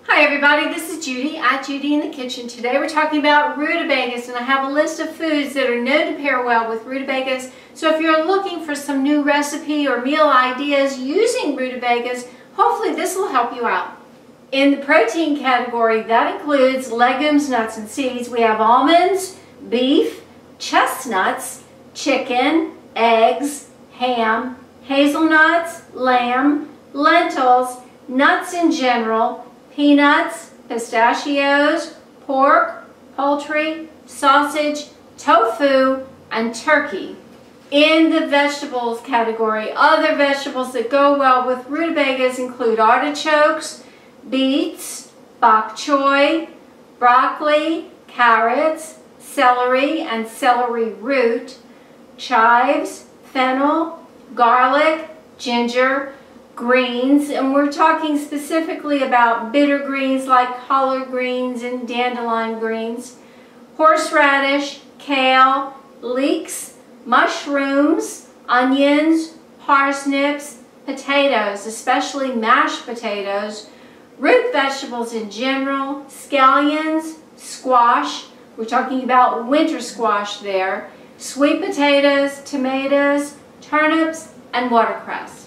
Hi everybody, this is Judy at Judy in the Kitchen. Today we're talking about rutabagas, and I have a list of foods that are known to pair well with rutabagas. So if you're looking for some new recipe or meal ideas using rutabagas, hopefully this will help you out. In the protein category, that includes legumes, nuts, and seeds. We have almonds, beef, chestnuts, chicken, eggs, ham, hazelnuts, lamb, lentils, nuts in general, peanuts, pistachios, pork, poultry, sausage, tofu, and turkey. In the vegetables category, other vegetables that go well with rutabagas include artichokes, beets, bok choy, broccoli, carrots, celery and celery root, chives, fennel, garlic, ginger, greens, and we're talking specifically about bitter greens like collard greens and dandelion greens, horseradish, kale, leeks, mushrooms, onions, parsnips, potatoes, especially mashed potatoes, root vegetables in general, scallions, squash, we're talking about winter squash there, sweet potatoes, tomatoes, turnips, and watercress.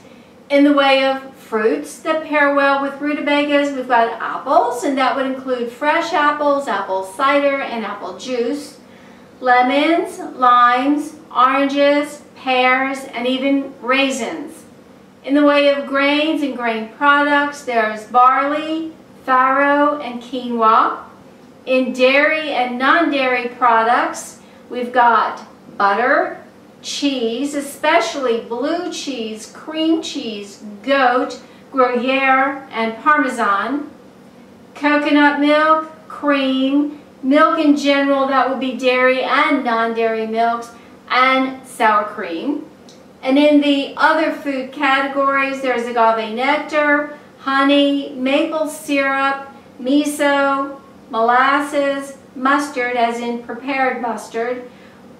In the way of fruits that pair well with rutabagas, we've got apples, and that would include fresh apples, apple cider, and apple juice, lemons, limes, oranges, pears, and even raisins. In the way of grains and grain products, there's barley, farro, and quinoa. In dairy and non-dairy products, we've got butter, cheese, especially blue cheese, cream cheese, goat, Gruyere, and Parmesan, coconut milk, cream, milk in general, that would be dairy and non-dairy milks, and sour cream. And in the other food categories, there's agave nectar, honey, maple syrup, miso, molasses, mustard, as in prepared mustard,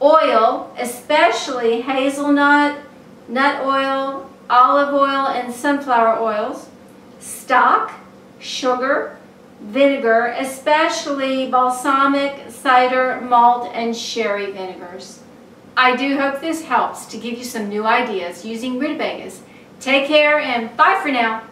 oil, especially hazelnut, nut oil, olive oil, and sunflower oils, stock, sugar, vinegar, especially balsamic, cider, malt, and sherry vinegars. I do hope this helps to give you some new ideas using rutabagas. Take care and bye for now.